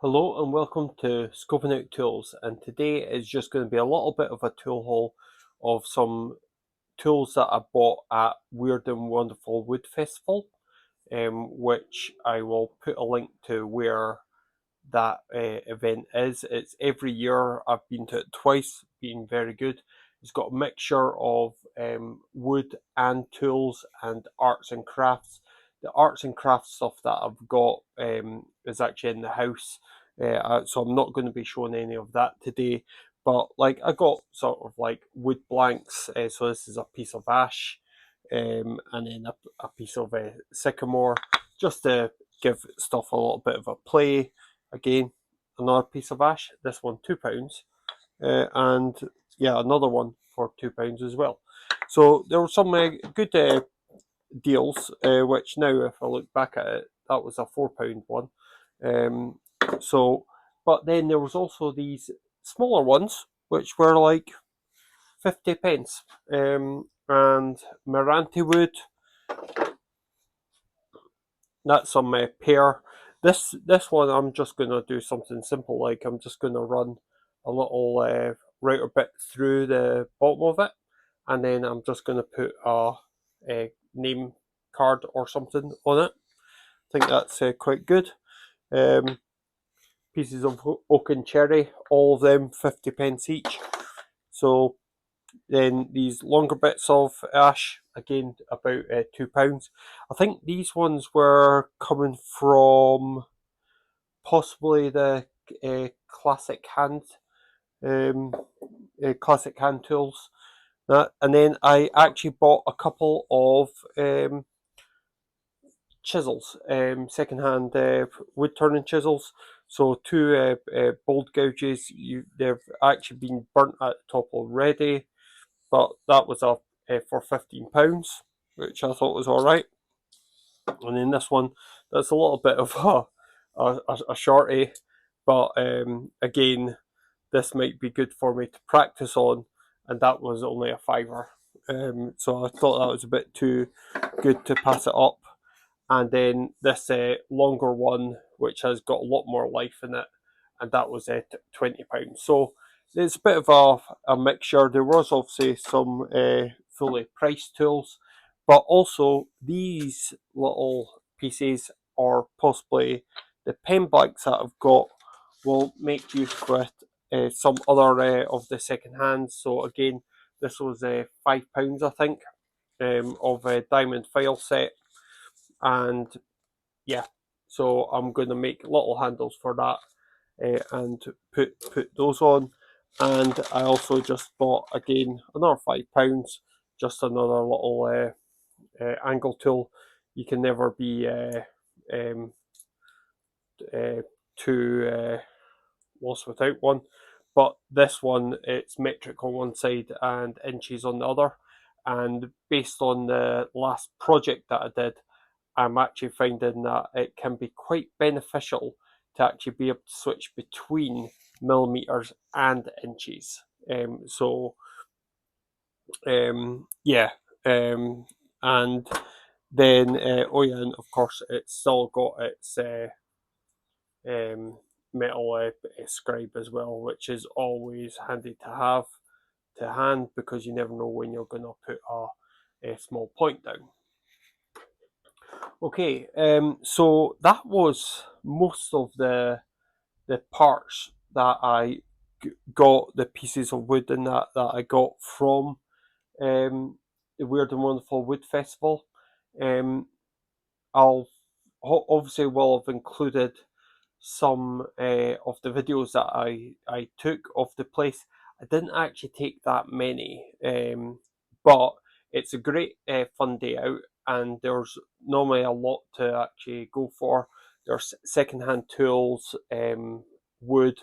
Hello and welcome to Scoping Out Tools, and today is just going to be a little bit of a tool haul of some tools that I bought at Weird and Wonderful Wood Festival, which I will put a link to where that event is. It's every year. I've been to it twice, been very good. It's got a mixture of wood and tools and arts and crafts. The arts and crafts stuff that I've got is actually in the house, so I'm not going to be showing any of that today. But like I got sort of like wood blanks, so this is a piece of ash, and then a piece of sycamore, just to give stuff a little bit of a play. Again, another piece of ash. This one £2, and yeah, another one for £2 as well. So there were some good deals, which now, if I look back at it, that was a £4 one. So, but then there was also these smaller ones, which were like 50 pence. And Meranti wood, that's some pear. This one I'm just gonna do something simple, like I'm just gonna run a little router bit through the bottom of it, and then I'm just gonna put a name card or something on it. I think that's quite good. Pieces of oak and cherry, all of them 50 pence each. So then these longer bits of ash, again about £2. I think these ones were coming from possibly the classic hand, classic hand tools. And then I actually bought a couple of chisels, secondhand wood turning chisels. So two bold gouges. They've actually been burnt at the top already, but that was for £15, which I thought was all right. And then this one, that's a little bit of a shorty, but again, this might be good for me to practice on, and that was only a fiver. So I thought that was a bit too good to pass it up. And then this longer one, which has got a lot more life in it, and that was £20. So it's a bit of a mixture. There was obviously some fully priced tools, but also these little pieces, or possibly the pen blanks that I've got, will make use with some other of the second hands. So again, this was £5, I think, of a diamond file set, and yeah, so I'm going to make little handles for that and put those on. And I also just bought again another £5, just another little angle tool. You can never be um, too lost without one. But this one, it's metric on one side and inches on the other. And based on the last project that I did, I'm actually finding that it can be quite beneficial to actually be able to switch between millimeters and inches. Yeah, and then oh yeah, and of course it's still got its metal scribe as well, which is always handy to have to hand, because you never know when you're going to put a small point down. Okay, so that was most of the parts that I got, the pieces of wood and that I got from the Weird and Wonderful Wood Festival. I'll obviously will have included some of the videos that I took of the place. I didn't actually take that many, but it's a great fun day out, and there's normally a lot to actually go for. There's secondhand tools, wood,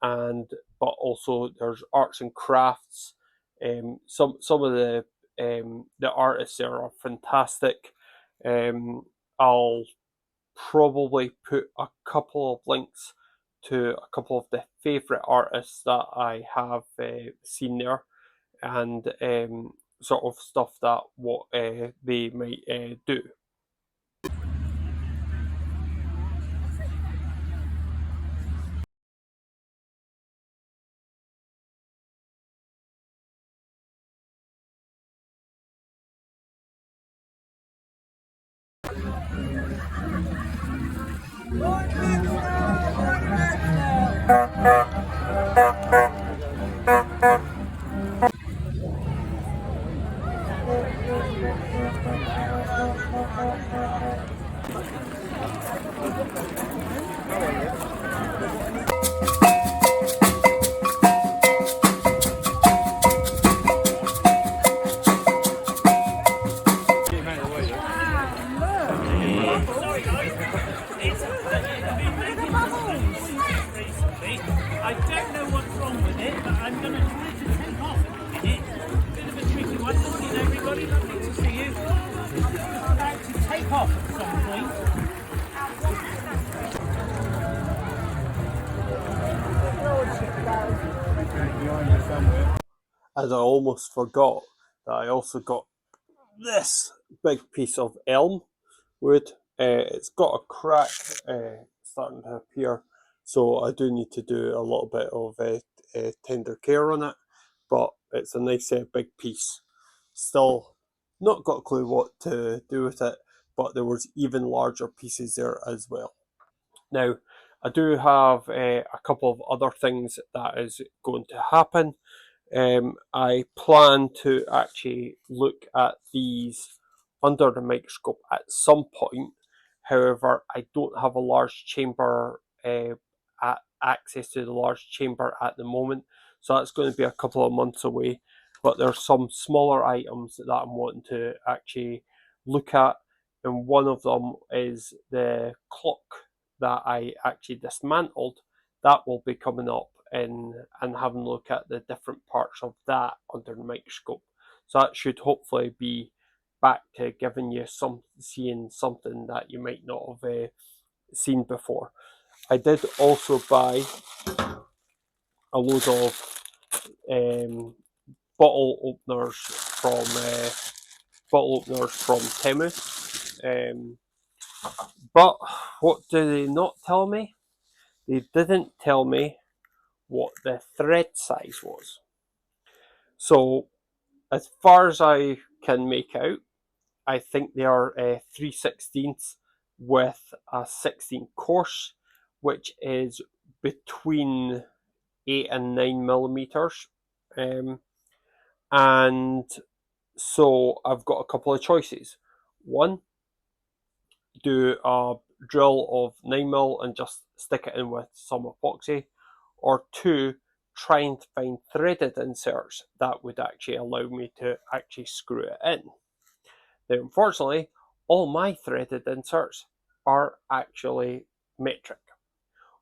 and but also there's arts and crafts. Some of the artists there are fantastic. I'll probably put a couple of links to a couple of the favourite artists that I have seen there, and sort of stuff that what they might do. I don't know what's wrong with it, but I'm going to try to take off in a minute. Bit of a tricky one. Morning, everybody. Lovely to see you. Just about to take off at some point. And I almost forgot that I also got this big piece of elm wood. It's got a crack starting to appear, so I do need to do a little bit of tender care on it, but it's a nice big piece. Still not got a clue what to do with it, but there was even larger pieces there as well. Now, I do have a couple of other things that is going to happen. I plan to actually look at these under the microscope at some point. However, I don't have a large chamber, access to the large chamber at the moment, so that's going to be a couple of months away. But there's some smaller items that I'm wanting to actually look at, and one of them is the clock that I actually dismantled. That will be coming up and having a look at the different parts of that under the microscope. So that should hopefully be back to giving you seeing something that you might not have seen before. I did also buy a load of bottle openers from Temu. But what do they not tell me? They didn't tell me what the thread size was. So, as far as I can make out, I think they are 3/16 with a 16 course, which is between 8 and 9 millimeters. And so I've got a couple of choices. One, do a drill of 9mm and just stick it in with some epoxy, or two, try and find threaded inserts that would actually allow me to actually screw it in. Now, unfortunately, all my threaded inserts are actually metric.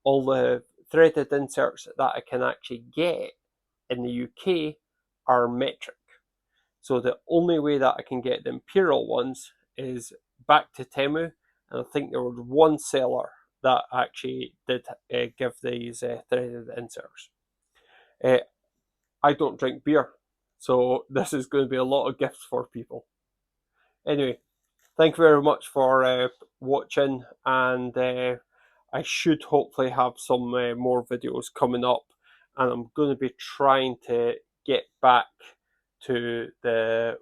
All the threaded inserts that I can actually get in the UK are metric. So the only way that I can get the imperial ones is back to Temu, and I think there was one seller that actually did give these threaded inserts. I don't drink beer, so this is going to be a lot of gifts for people. Anyway, thank you very much for watching, and I should hopefully have some more videos coming up, and I'm going to be trying to get back to the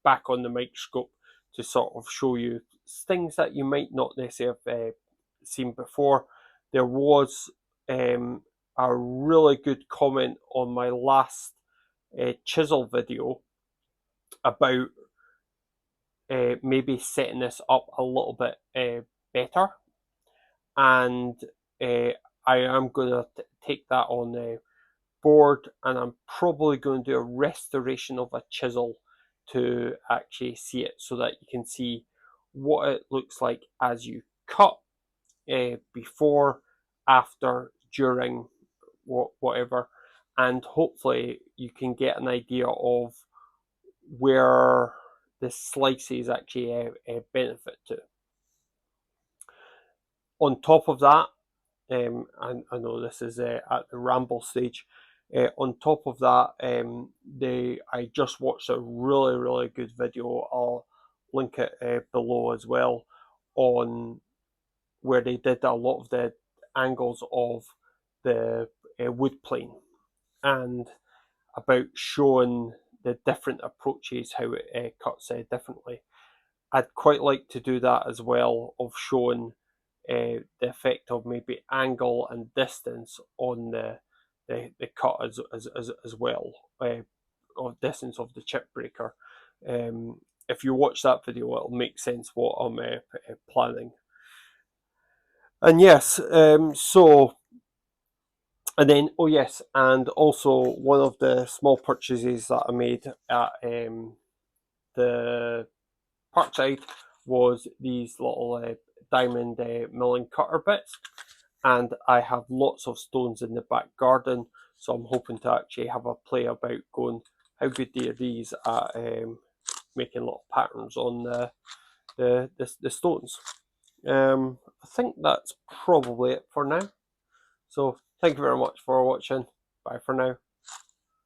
back on the microscope to sort of show you things that you might not necessarily have seen before. There was a really good comment on my last chisel video about maybe setting this up a little bit better, and I am going to take that on board, and I'm probably going to do a restoration of a chisel to actually see it, so that you can see what it looks like as you cut, before, after, during, whatever, and hopefully you can get an idea of where the slices actually benefit to. On top of that, and I know this is at the ramble stage. On top of that, I just watched a really good video. I'll link it below as well, on where they did a lot of the angles of the wood plane, and about showing the different approaches, how it cuts differently. I'd quite like to do that as well, of showing the effect of maybe angle and distance on the cut as well, or distance of the chip breaker. If you watch that video, it'll make sense what I'm planning. And yes, and then, oh yes, and also one of the small purchases that I made at the Parkside was these little diamond milling cutter bits, and I have lots of stones in the back garden, so I'm hoping to actually have a play about going, how good are these at making little patterns on the stones. I think that's probably it for now. So thank you very much for watching. Bye for now.